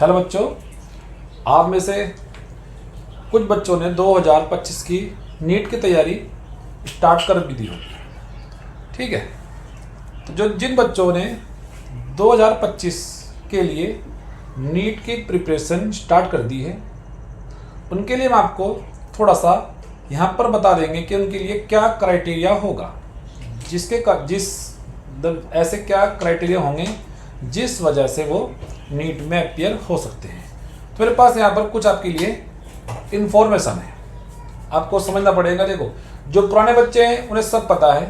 Hello बच्चों, आप में से कुछ बच्चों ने 2025 की नीट की तैयारी स्टार्ट कर भी दी होगी। ठीक है, तो जिन बच्चों ने 2025 के लिए नीट की प्रिपरेशन स्टार्ट कर दी है, उनके लिए हम आपको थोड़ा सा यहाँ पर बता देंगे कि उनके लिए क्या क्राइटेरिया होगा, ऐसे क्या क्राइटेरिया होंगे जिस वजह से वो नीट में अपीयर हो सकते हैं। तो मेरे पास यहाँ पर कुछ आपके लिए इन्फॉर्मेशन है, आपको समझना पड़ेगा। देखो, जो पुराने बच्चे हैं उन्हें सब पता है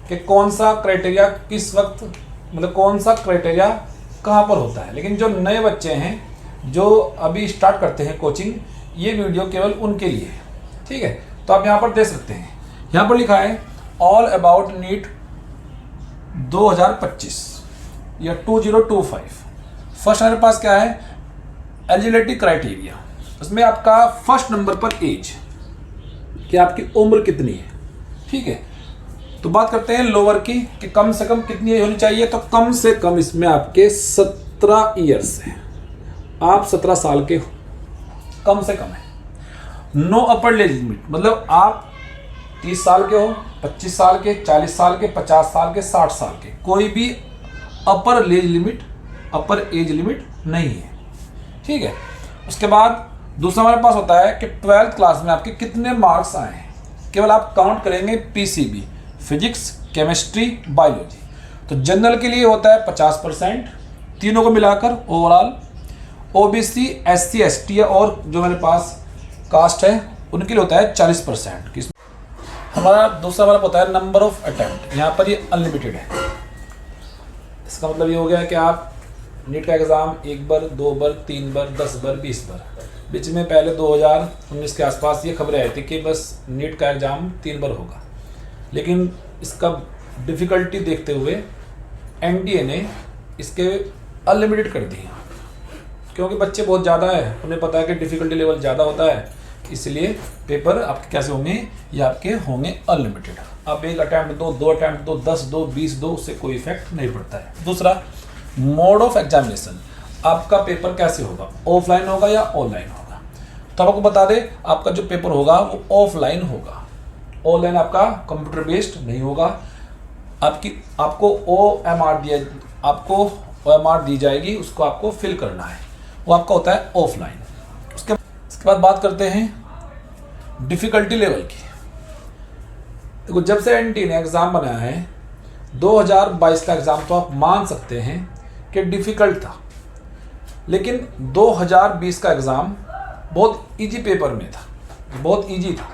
कि कौन सा क्राइटेरिया किस वक्त, मतलब कौन सा क्राइटेरिया कहाँ पर होता है, लेकिन जो नए बच्चे हैं जो अभी स्टार्ट करते हैं कोचिंग, ये वीडियो केवल उनके लिए है। ठीक है, तो आप यहाँ पर देख सकते हैं, यहाँ पर लिखा है ऑल अबाउट नीट 2025 या 2025। फर्स्ट हमारे पास क्या है, एलिजिबिलिटी क्राइटेरिया। उसमें आपका फर्स्ट नंबर पर एज, कि आपकी उम्र कितनी है। ठीक है, तो बात करते हैं लोअर की कि कम से कम कितनी एज होनी चाहिए। तो कम से कम इसमें आपके 17 ईयर्स है, आप 17 साल के हो, कम से कम है। नो अपर एज लिमिट, मतलब आप 30 साल के हो, 25 साल के, 40 साल के, 50 साल के, 60 साल के, कोई भी अपर एज लिमिट नहीं है। ठीक है, उसके बाद दूसरा हमारे पास होता है कि 12th क्लास में आपके कितने मार्क्स आए हैं। केवल आप काउंट करेंगे पीसीबी, फिजिक्स, केमिस्ट्री, बायोलॉजी। तो जनरल के लिए होता है 50%, तीनों को मिलाकर ओवरऑल। ओबीसी, एससी, एसटी और जो मेरे पास कास्ट है उनके लिए होता है 40%। हमारा दूसरा वाला होता है नंबर ऑफ अटेम्प्ट, यहाँ पर ये अनलिमिटेड है। इसका मतलब ये हो गया कि आप नीट का एग्ज़ाम 1 बार, 2 बार, 3 बार, 10 बार, 20 बार। बीच में पहले 2019 के आसपास ये खबरें आई थी कि बस नीट का एग्ज़ाम 3 बार होगा, लेकिन इसका डिफ़िकल्टी देखते हुए एनडीए ने इसके अनलिमिटेड कर दी, क्योंकि बच्चे बहुत ज़्यादा है, उन्हें पता है कि डिफ़िकल्टी लेवल ज़्यादा होता है, इसलिए पेपर आपके कैसे होंगे, ये आपके होंगे अनलिमिटेड। आप 1 अटैम्प्ट दो, 2 अटैम्प्ट दो, 10 दो, 20 दो, उससे कोई इफेक्ट नहीं पड़ता है। दूसरा, मोड ऑफ एग्जामिनेशन, आपका पेपर कैसे होगा, ऑफलाइन होगा या ऑनलाइन होगा। तो आपको बता दें, आपका जो पेपर होगा वो ऑफलाइन होगा, ऑनलाइन आपका कंप्यूटर बेस्ड नहीं होगा। आपको OMR दी जाएगी, उसको आपको फिल करना है, वो आपका होता है ऑफलाइन। उसके बाद बात करते हैं डिफ़िकल्टी लेवल की। देखो, जब से एनटी ने एग्ज़ाम बनाया है 2022 का एग्ज़ाम, तो आप मान सकते हैं कि डिफ़िकल्ट था, लेकिन 2020 का एग्ज़ाम बहुत इजी पेपर में था, बहुत इजी था।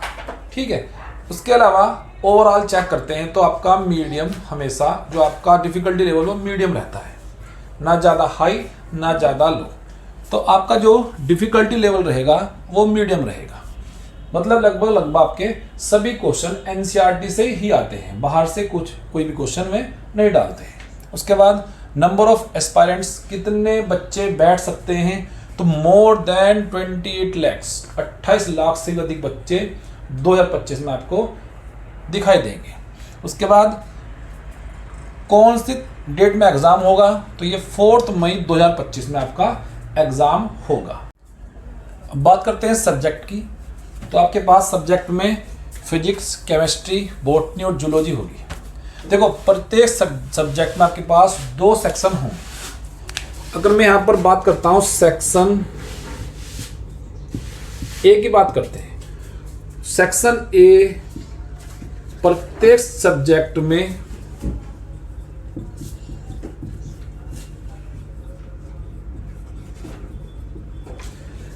ठीक है, उसके अलावा ओवरऑल चेक करते हैं तो आपका मीडियम, हमेशा जो आपका डिफ़िकल्टी लेवल वो मीडियम रहता है, ना ज़्यादा हाई ना ज़्यादा लो। तो आपका जो डिफ़िकल्टी लेवल रहेगा वो मीडियम रहेगा, मतलब लगभग आपके सभी क्वेश्चन एनसीईआरटी से ही आते हैं, बाहर से कोई भी क्वेश्चन में नहीं डालते हैं। उसके बाद नंबर ऑफ एस्पायरेंट्स, कितने बच्चे बैठ सकते हैं, तो मोर देन 28 lakhs, 28 लाख से अधिक बच्चे 2025 में आपको दिखाई देंगे। उसके बाद कौन सी डेट में एग्ज़ाम होगा, तो ये 4 मई 2025 में आपका एग्ज़ाम होगा। अब बात करते हैं सब्जेक्ट की, तो आपके पास सब्जेक्ट में फिजिक्स, केमिस्ट्री, बॉटनी और जूलॉजी होगी। देखो, प्रत्येक सब्जेक्ट में आपके पास 2 सेक्शन होंगे। अगर मैं यहाँ पर बात करता हूँ सेक्शन ए की बात करते हैं, सेक्शन ए प्रत्येक सब्जेक्ट में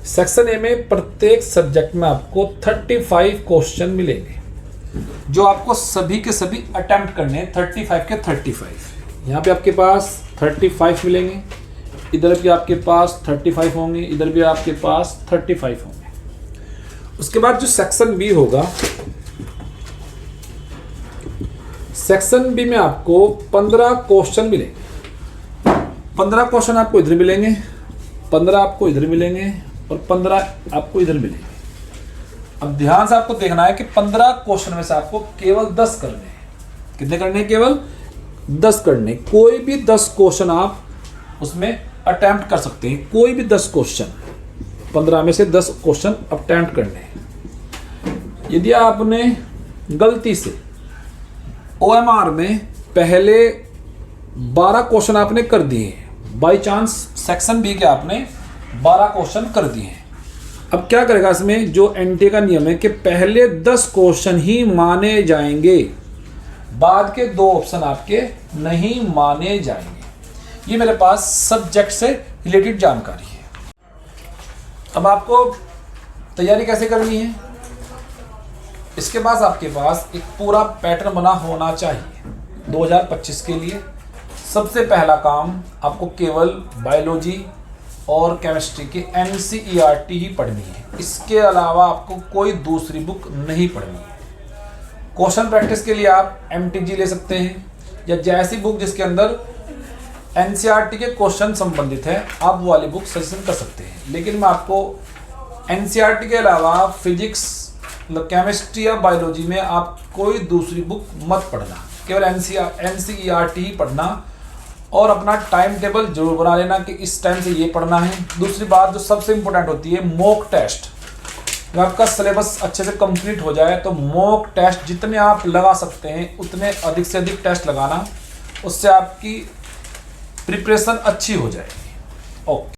सेक्शन ए में प्रत्येक सब्जेक्ट में आपको 35 क्वेश्चन मिलेंगे, जो आपको सभी के सभी अटेम्प्ट करने हैं। 35 के 35, यहाँ पे आपके पास 35 मिलेंगे, इधर भी आपके पास 35 होंगे, इधर भी आपके पास 35 होंगे। उसके बाद जो सेक्शन बी होगा, सेक्शन बी में आपको 15 क्वेश्चन मिलेंगे। 15 क्वेश्चन आपको इधर मिलेंगे, 15 आपको इधर मिलेंगे और 15 आपको इधर मिलेंगे। अब ध्यान से आपको देखना है कि 15 क्वेश्चन में से आपको केवल 10 करने हैं। कितने करने हैं? केवल 10 करने। कोई भी 10 क्वेश्चन आप उसमें अटेम्प्ट कर सकते हैं, कोई भी 10 क्वेश्चन, 15 में से 10 क्वेश्चन अटेम्प्ट करने हैं। यदि आपने गलती से OMR में पहले 12 क्वेश्चन आपने कर दिए, बाई चांस सेक्शन बी के आपने 12 क्वेश्चन कर दिए हैं, अब क्या करेगा इसमें, जो एनटीए का नियम है कि पहले 10 क्वेश्चन ही माने जाएंगे, बाद के 2 ऑप्शन आपके नहीं माने जाएंगे। ये मेरे पास सब्जेक्ट से रिलेटेड जानकारी है। अब आपको तैयारी कैसे करनी है, इसके बाद आपके पास एक पूरा पैटर्न बना होना चाहिए 2025 के लिए। सबसे पहला काम आपको केवल बायोलॉजी और केमिस्ट्री की NCERT ही पढ़नी है, इसके अलावा आपको कोई दूसरी बुक नहीं पढ़नी है। क्वेश्चन प्रैक्टिस के लिए आप MTG ले सकते हैं, या जैसी बुक जिसके अंदर NCERT के क्वेश्चन संबंधित है आप वो वाली बुक सजेशन कर सकते हैं। लेकिन मैं आपको NCERT के अलावा फिजिक्स, केमिस्ट्री या बायोलॉजी में आप कोई दूसरी बुक मत पढ़ना, केवल NCERT ही पढ़ना, और अपना टाइम टेबल जरूर बना लेना कि इस टाइम से ये पढ़ना है। दूसरी बात जो सबसे इम्पोर्टेंट होती है, मॉक टेस्ट। जब आपका सिलेबस अच्छे से कंप्लीट हो जाए तो मॉक टेस्ट जितने आप लगा सकते हैं उतने अधिक से अधिक टेस्ट लगाना, उससे आपकी प्रिपरेशन अच्छी हो जाएगी। ओके।